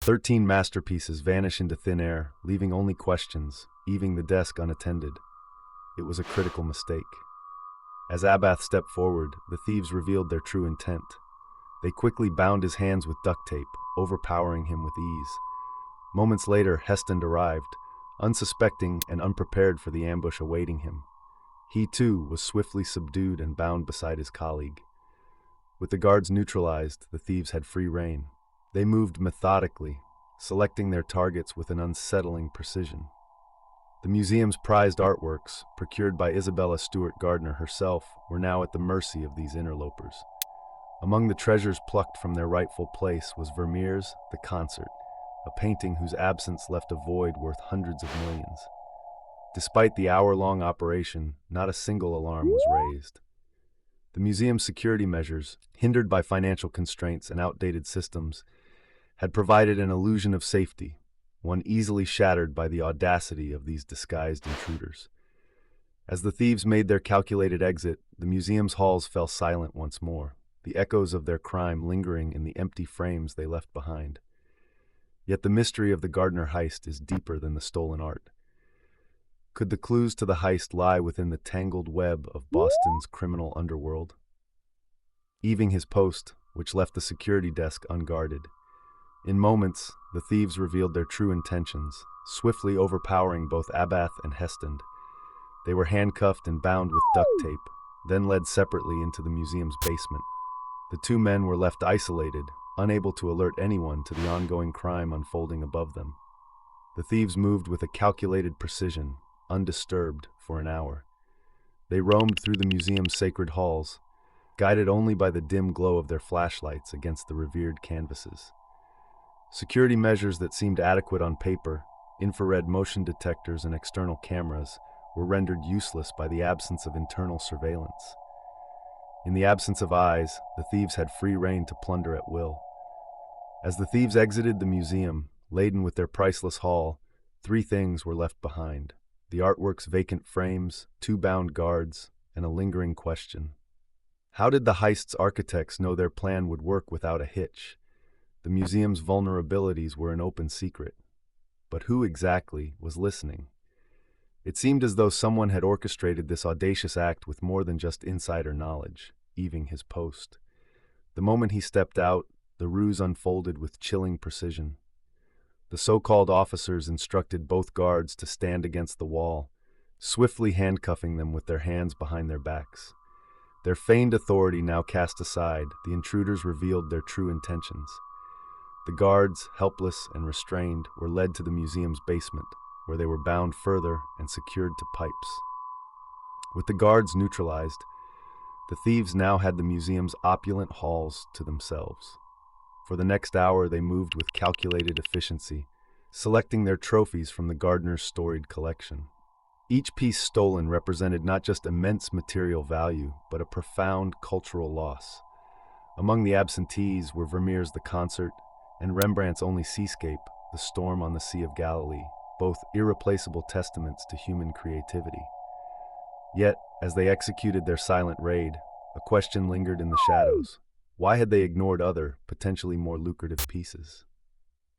13 masterpieces vanish into thin air, leaving only questions, leaving the desk unattended. It was a critical mistake. As Abath stepped forward, the thieves revealed their true intent. They quickly bound his hands with duct tape, overpowering him with ease. Moments later, Heston arrived, unsuspecting and unprepared for the ambush awaiting him. He, too, was swiftly subdued and bound beside his colleague. With the guards neutralized, the thieves had free rein. They moved methodically, selecting their targets with an unsettling precision. The museum's prized artworks, procured by Isabella Stewart Gardner herself, were now at the mercy of these interlopers. Among the treasures plucked from their rightful place was Vermeer's The Concert, a painting whose absence left a void worth hundreds of millions. Despite the hour-long operation, not a single alarm was raised. The museum's security measures, hindered by financial constraints and outdated systems, had provided an illusion of safety, one easily shattered by the audacity of these disguised intruders. As the thieves made their calculated exit, the museum's halls fell silent once more, the echoes of their crime lingering in the empty frames they left behind. Yet the mystery of the Gardner heist is deeper than the stolen art. Could the clues to the heist lie within the tangled web of Boston's criminal underworld? Eaving his post, which left the security desk unguarded. In moments, the thieves revealed their true intentions, swiftly overpowering both Abath and Heston. They were handcuffed and bound with duct tape, then led separately into the museum's basement. The two men were left isolated, unable to alert anyone to the ongoing crime unfolding above them. The thieves moved with a calculated precision, undisturbed for an hour. They roamed through the museum's sacred halls, guided only by the dim glow of their flashlights against the revered canvases. Security measures that seemed adequate on paper, infrared motion detectors and external cameras, were rendered useless by the absence of internal surveillance. In the absence of eyes, the thieves had free rein to plunder at will. As the thieves exited the museum, laden with their priceless haul, three things were left behind: the artwork's vacant frames, two bound guards, and a lingering question. How did the heist's architects know their plan would work without a hitch? The museum's vulnerabilities were an open secret. But who exactly was listening? It seemed as though someone had orchestrated this audacious act with more than just insider knowledge, eaving his post. The moment he stepped out, the ruse unfolded with chilling precision. The so-called officers instructed both guards to stand against the wall, swiftly handcuffing them with their hands behind their backs. Their feigned authority now cast aside, the intruders revealed their true intentions. The guards, helpless and restrained, were led to the museum's basement, where they were bound further and secured to pipes. With the guards neutralized, the thieves now had the museum's opulent halls to themselves. For the next hour, they moved with calculated efficiency, selecting their trophies from the Gardner's storied collection. Each piece stolen represented not just immense material value, but a profound cultural loss. Among the absentees were Vermeer's The Concert and Rembrandt's only seascape, The Storm on the Sea of Galilee, both irreplaceable testaments to human creativity. Yet, as they executed their silent raid, a question lingered in the shadows. Why had they ignored other, potentially more lucrative pieces?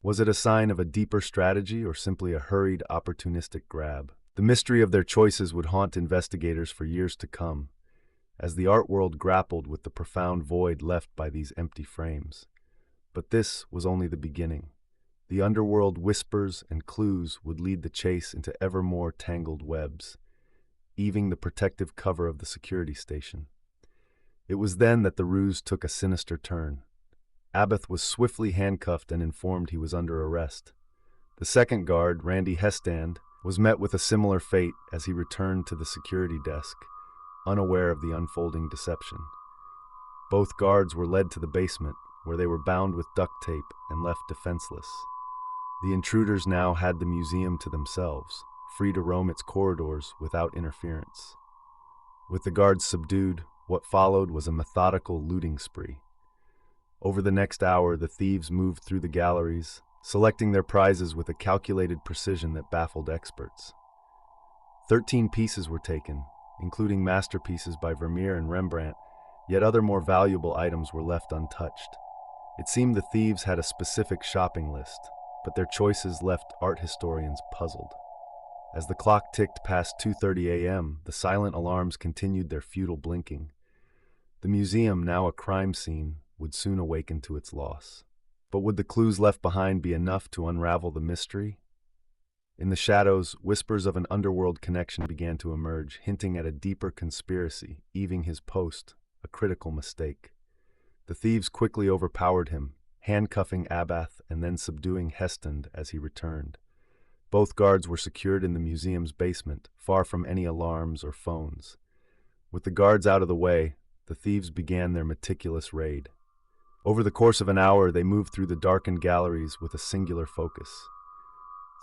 Was it a sign of a deeper strategy or simply a hurried, opportunistic grab? The mystery of their choices would haunt investigators for years to come, as the art world grappled with the profound void left by these empty frames. But this was only the beginning. The underworld whispers and clues would lead the chase into ever more tangled webs, eaving the protective cover of the security station. It was then that the ruse took a sinister turn. Abath was swiftly handcuffed and informed he was under arrest. The second guard, Randy Hestand, was met with a similar fate as he returned to the security desk, unaware of the unfolding deception. Both guards were led to the basement, where they were bound with duct tape and left defenseless. The intruders now had the museum to themselves, free to roam its corridors without interference. With the guards subdued, what followed was a methodical looting spree. Over the next hour, the thieves moved through the galleries, selecting their prizes with a calculated precision that baffled experts. 13 pieces were taken, including masterpieces by Vermeer and Rembrandt, yet other more valuable items were left untouched. It seemed the thieves had a specific shopping list, but their choices left art historians puzzled. As the clock ticked past 2:30 a.m., the silent alarms continued their futile blinking. The museum, now a crime scene, would soon awaken to its loss. But would the clues left behind be enough to unravel the mystery? In the shadows, whispers of an underworld connection began to emerge, hinting at a deeper conspiracy, evening his post, a critical mistake. The thieves quickly overpowered him, handcuffing Abath and then subduing Heston as he returned. Both guards were secured in the museum's basement, far from any alarms or phones. With the guards out of the way, the thieves began their meticulous raid. Over the course of an hour, they moved through the darkened galleries with a singular focus.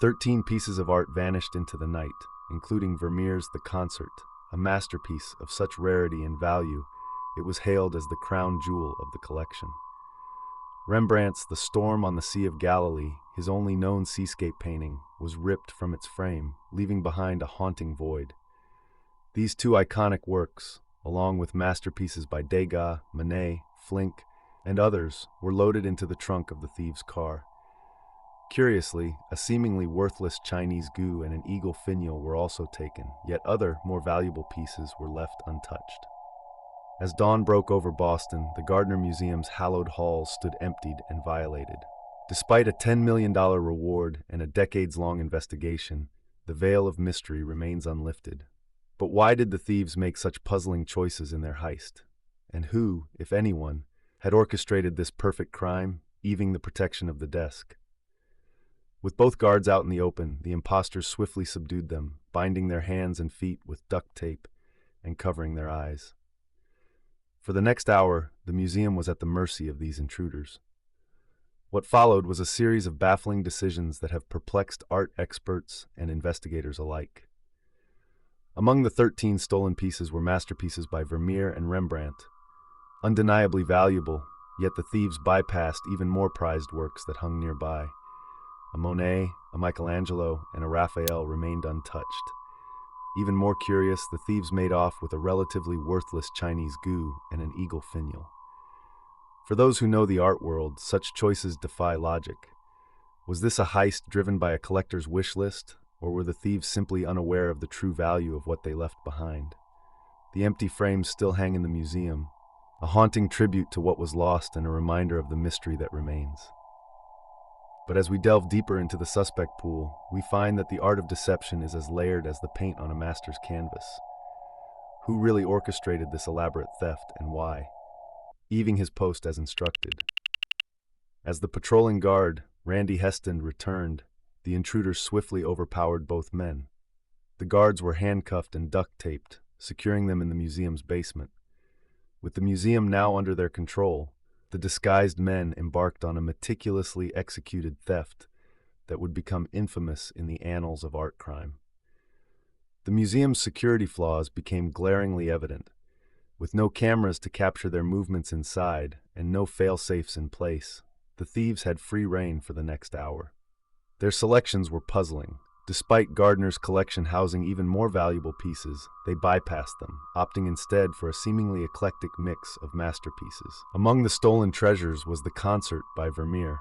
13 pieces of art vanished into the night, including Vermeer's The Concert, a masterpiece of such rarity and value, it was hailed as the crown jewel of the collection. Rembrandt's The Storm on the Sea of Galilee, his only known seascape painting, was ripped from its frame, leaving behind a haunting void. These two iconic works, along with masterpieces by Degas, Manet, Flink, and others, were loaded into the trunk of the thieves' car. Curiously, a seemingly worthless Chinese goo and an eagle finial were also taken, yet other, more valuable pieces were left untouched. As dawn broke over Boston, the Gardner Museum's hallowed halls stood emptied and violated. Despite a $10 million reward and a decades-long investigation, the veil of mystery remains unlifted. But why did the thieves make such puzzling choices in their heist? And who, if anyone, had orchestrated this perfect crime, evening the protection of the desk? With both guards out in the open, the impostors swiftly subdued them, binding their hands and feet with duct tape and covering their eyes. For the next hour, the museum was at the mercy of these intruders. What followed was a series of baffling decisions that have perplexed art experts and investigators alike. Among the 13 stolen pieces were masterpieces by Vermeer and Rembrandt. Undeniably valuable, yet the thieves bypassed even more prized works that hung nearby. A Monet, a Michelangelo, and a Raphael remained untouched. Even more curious, the thieves made off with a relatively worthless Chinese goo and an eagle finial. For those who know the art world, such choices defy logic. Was this a heist driven by a collector's wish list, or were the thieves simply unaware of the true value of what they left behind? The empty frames still hang in the museum, a haunting tribute to what was lost and a reminder of the mystery that remains. But as we delve deeper into the suspect pool, we find that the art of deception is as layered as the paint on a master's canvas. Who really orchestrated this elaborate theft and why? Evening his post as instructed. As the patrolling guard, Randy Heston, returned, the intruders swiftly overpowered both men. The guards were handcuffed and duct-taped, securing them in the museum's basement. With the museum now under their control, the disguised men embarked on a meticulously executed theft that would become infamous in the annals of art crime. The museum's security flaws became glaringly evident. With no cameras to capture their movements inside and no fail-safes in place, the thieves had free rein for the next hour. Their selections were puzzling. Despite Gardner's collection housing even more valuable pieces, they bypassed them, opting instead for a seemingly eclectic mix of masterpieces. Among the stolen treasures was The Concert by Vermeer,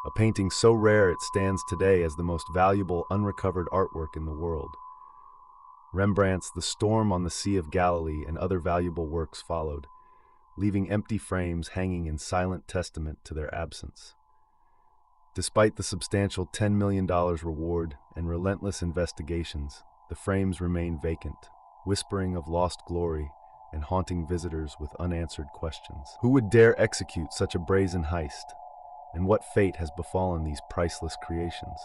a painting so rare it stands today as the most valuable unrecovered artwork in the world. Rembrandt's The Storm on the Sea of Galilee and other valuable works followed, leaving empty frames hanging in silent testament to their absence. Despite the substantial $10 million reward and relentless investigations, the frames remain vacant, whispering of lost glory and haunting visitors with unanswered questions. Who would dare execute such a brazen heist? And what fate has befallen these priceless creations?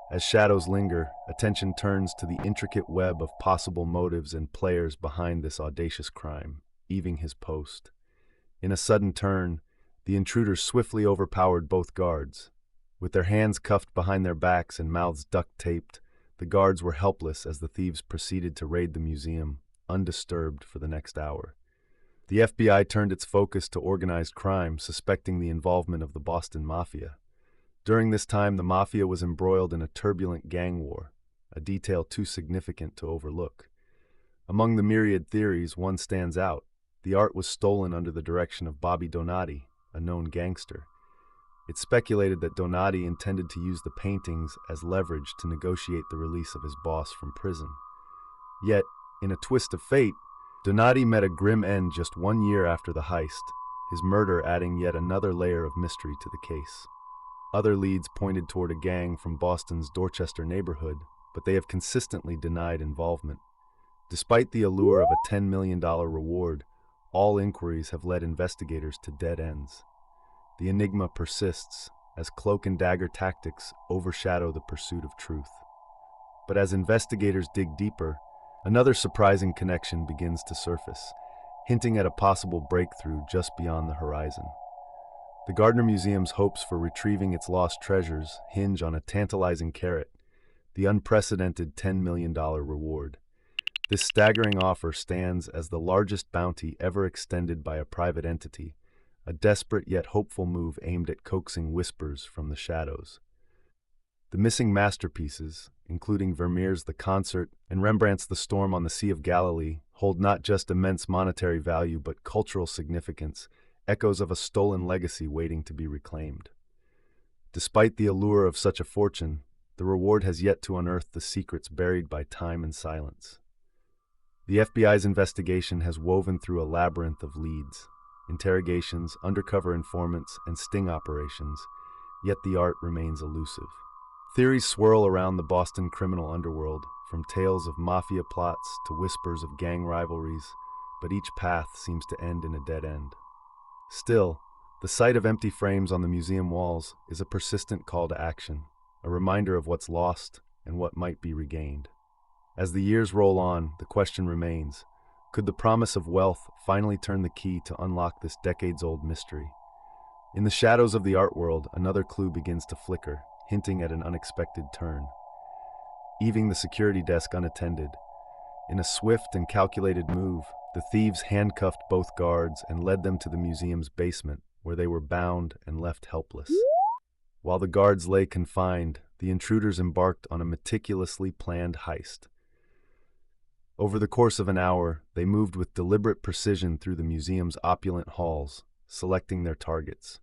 As shadows linger, attention turns to the intricate web of possible motives and players behind this audacious crime, evening his post. In a sudden turn, the intruders swiftly overpowered both guards. With their hands cuffed behind their backs and mouths duct-taped, the guards were helpless as the thieves proceeded to raid the museum, undisturbed for the next hour. The FBI turned its focus to organized crime, suspecting the involvement of the Boston Mafia. During this time, the Mafia was embroiled in a turbulent gang war, a detail too significant to overlook. Among the myriad theories, one stands out. The art was stolen under the direction of Bobby Donati, a known gangster. It's speculated that Donati intended to use the paintings as leverage to negotiate the release of his boss from prison. Yet, in a twist of fate, Donati met a grim end just 1 year after the heist, his murder adding yet another layer of mystery to the case. Other leads pointed toward a gang from Boston's Dorchester neighborhood, but they have consistently denied involvement. Despite the allure of a $10 million reward, all inquiries have led investigators to dead ends. The enigma persists as cloak and dagger tactics overshadow the pursuit of truth. But as investigators dig deeper, another surprising connection begins to surface, hinting at a possible breakthrough just beyond the horizon. The Gardner Museum's hopes for retrieving its lost treasures hinge on a tantalizing carrot, the unprecedented $10 million reward. This staggering offer stands as the largest bounty ever extended by a private entity, a desperate yet hopeful move aimed at coaxing whispers from the shadows. The missing masterpieces, including Vermeer's The Concert and Rembrandt's The Storm on the Sea of Galilee, hold not just immense monetary value but cultural significance, echoes of a stolen legacy waiting to be reclaimed. Despite the allure of such a fortune, the reward has yet to unearth the secrets buried by time and silence. The FBI's investigation has woven through a labyrinth of leads, interrogations, undercover informants, and sting operations, yet the art remains elusive. Theories swirl around the Boston criminal underworld, from tales of mafia plots to whispers of gang rivalries, but each path seems to end in a dead end. Still, the sight of empty frames on the museum walls is a persistent call to action, a reminder of what's lost and what might be regained. As the years roll on, the question remains, could the promise of wealth finally turn the key to unlock this decades-old mystery? In the shadows of the art world, another clue begins to flicker, hinting at an unexpected turn. Leaving the security desk unattended, in a swift and calculated move, the thieves handcuffed both guards and led them to the museum's basement, where they were bound and left helpless. While the guards lay confined, the intruders embarked on a meticulously planned heist. Over the course of an hour, they moved with deliberate precision through the museum's opulent halls, selecting their targets.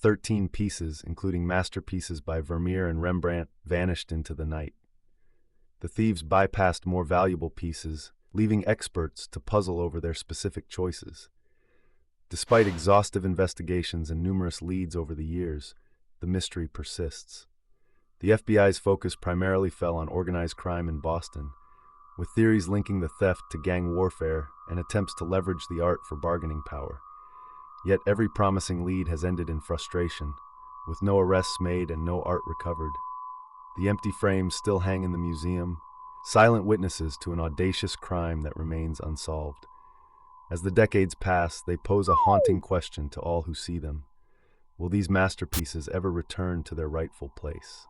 13 pieces, including masterpieces by Vermeer and Rembrandt, vanished into the night. The thieves bypassed more valuable pieces, leaving experts to puzzle over their specific choices. Despite exhaustive investigations and numerous leads over the years, the mystery persists. The FBI's focus primarily fell on organized crime in Boston, with theories linking the theft to gang warfare and attempts to leverage the art for bargaining power. Yet every promising lead has ended in frustration, with no arrests made and no art recovered. The empty frames still hang in the museum, silent witnesses to an audacious crime that remains unsolved. As the decades pass, they pose a haunting question to all who see them. Will these masterpieces ever return to their rightful place?